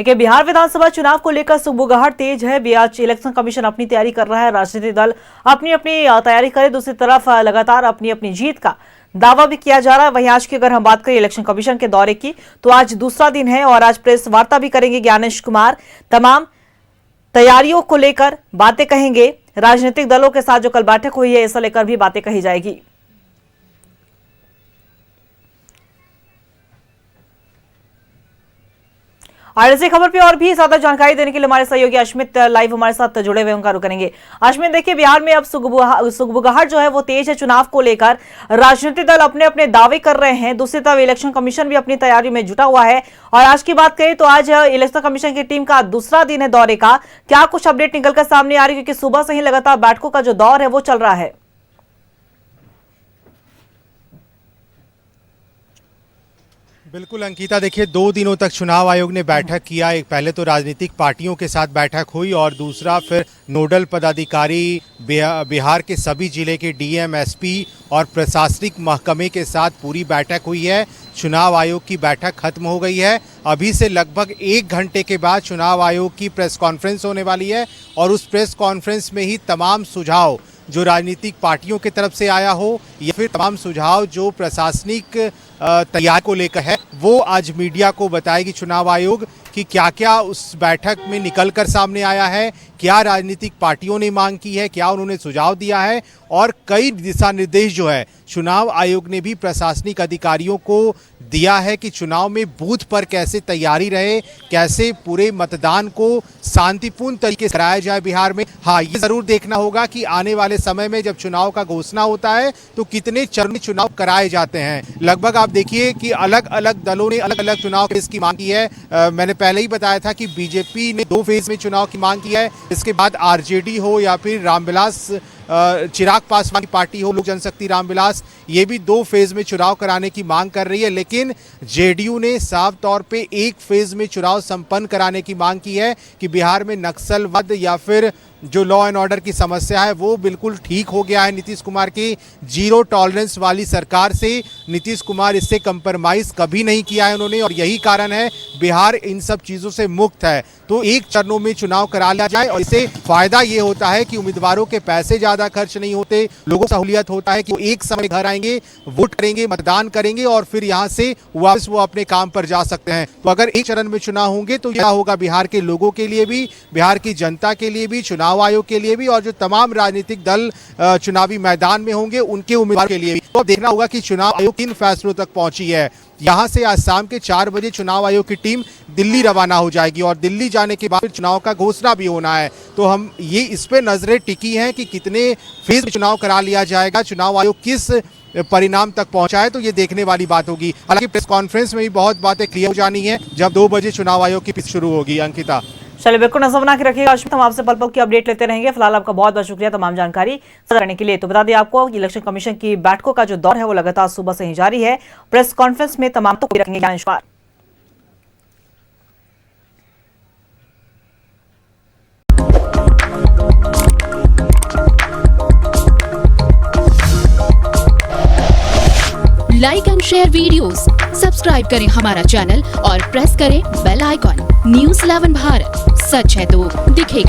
देखिए, बिहार विधानसभा चुनाव को लेकर सुगबुगाहट तेज है। आज इलेक्शन कमीशन अपनी तैयारी कर रहा है, राजनीतिक दल अपनी अपनी तैयारी करे। दूसरी तरफ लगातार अपनी अपनी जीत का दावा भी किया जा रहा है। वहीं आज की अगर हम बात करें इलेक्शन कमीशन के दौरे की, तो आज दूसरा दिन है और आज प्रेस वार्ता भी करेंगे ज्ञानेश कुमार। तमाम तैयारियों को लेकर बातें कहेंगे। राजनीतिक दलों के साथ जो कल बैठक हुई है, इसे लेकर भी बातें कही जाएगी। और इसी खबर पे और भी ज्यादा जानकारी देने के लिए हमारे सहयोगी अश्मित लाइव हमारे साथ जुड़े हुए उनका रुख करेंगे। अश्मित, देखिए, बिहार में अब सुगबुगाहट जो है वो तेज है चुनाव को लेकर। राजनीतिक दल अपने अपने दावे कर रहे हैं, दूसरी तरफ इलेक्शन कमीशन भी अपनी तैयारी में जुटा हुआ है। और आज की बात करें तो आज इलेक्शन कमीशन की टीम का दूसरा दिन है दौरे का। क्या कुछ अपडेट निकलकर सामने आ रही है, क्योंकि सुबह से ही लगातार बैठकों का जो दौर है वो चल रहा है? बिल्कुल अंकिता, देखिए 2 दिनों तक चुनाव आयोग ने बैठक किया। एक पहले तो राजनीतिक पार्टियों के साथ बैठक हुई और दूसरा फिर नोडल पदाधिकारी बिहार के सभी जिले के डीएम, एसपी और प्रशासनिक महकमे के साथ पूरी बैठक हुई है। चुनाव आयोग की बैठक खत्म हो गई है। अभी से लगभग 1 घंटे के बाद चुनाव आयोग की प्रेस कॉन्फ्रेंस होने वाली है और उस प्रेस कॉन्फ्रेंस में ही तमाम सुझाव जो राजनीतिक पार्टियों की तरफ से आया हो या फिर तमाम सुझाव जो प्रशासनिक तैयारी को लेकर है, वो आज मीडिया को बताएगी चुनाव आयोग कि क्या क्या उस बैठक में निकलकर सामने आया है, क्या राजनीतिक पार्टियों ने मांग की है, क्या उन्होंने सुझाव दिया है। और कई दिशा निर्देश जो है चुनाव आयोग ने भी प्रशासनिक अधिकारियों को दिया है कि चुनाव में बूथ पर कैसे तैयारी रहे, कैसे पूरे मतदान को शांतिपूर्ण तरीके से कराया जाए बिहार में। हाँ, ये जरूर देखना होगा कि आने वाले समय में जब चुनाव का घोषणा होता है तो कितने चरण में चुनाव कराए जाते हैं। लगभग आप देखिए कि अलग अलग दलों ने अलग अलग चुनाव फेज की मांग की है। मैंने पहले ही बताया था कि बीजेपी ने 2 फेज में चुनाव की मांग की है। इसके बाद आरजेडी हो या फिर रामविलास चिराग पासवान की पार्टी हो, लोक जनशक्ति रामविलास, ये भी 2 फेज में चुनाव कराने की मांग कर रही है। लेकिन जेडीयू ने साफ तौर पे 1 फेज में चुनाव संपन्न कराने की मांग की है कि बिहार में नक्सलवाद या फिर जो लॉ एंड ऑर्डर की समस्या है वो बिल्कुल ठीक हो गया है। नीतीश कुमार की जीरो टॉलरेंस वाली सरकार से नीतीश कुमार इससे कंप्रोमाइज कभी नहीं किया है उन्होंने, और यही कारण है बिहार इन सब चीज़ों से मुक्त है। तो 1 चरणों में चुनाव करा लिया जाए और इससे फायदा ये होता है कि उम्मीदवारों के पैसे ज़्यादा खर्च नहीं होते, लोगों को सहूलियत होता है कि वो एक समय घर आएंगे, वोट करेंगे, मतदान करेंगे और फिर यहाँ से वापस वो अपने काम पर जा सकते हैं। तो अगर 1 चरण में चुनाव होंगे तो यह होगा बिहार के लोगों के लिए भी, बिहार की जनता के लिए भी, चुनाव आयोग के लिए भी और जो तमाम राजनीतिक दल चुनावी मैदान में होंगे उनके उम्मीदवार के लिए भी। तो अब देखना होगा कि चुनाव आयोग किन फैसलों तक पहुंची है। यहां से आज शाम के 4 बजे चुनाव आयोग की टीम दिल्ली रवाना हो जाएगी और दिल्ली जाने के बाद चुनाव का घोषणा भी होना है। तो हम ये इस पे नजरें टिकी हैं कि कितने फेज में चुनाव करा लिया जाएगा, चुनाव आयोग किस परिणाम तक पहुंचा है, तो ये देखने वाली बात होगी। हालांकि प्रेस कॉन्फ्रेंस में भी बहुत बातें क्लियर हो जानी है जब 2 बजे चुनाव आयोग की पिच शुरू होगी। अंकिता, चलिए, बिल्कुल नजर बना के रखिएगा। हम आपसे पल पल की अपडेट लेते रहेंगे। फिलहाल आपका बहुत बहुत शुक्रिया तमाम जानकारी करने के लिए। तो बता दें आपको इलेक्शन कमीशन की बैठकों का जो दौर है वो लगातार सुबह से ही जारी है। प्रेस कॉन्फ्रेंस में तमाम तो रखेंगे Gyanesh Kumar. Like and share videos, subscribe करें हमारा चैनल और प्रेस करें बेल आइकॉन। न्यूज़ 11 भारत, सच है तो दिखेगा।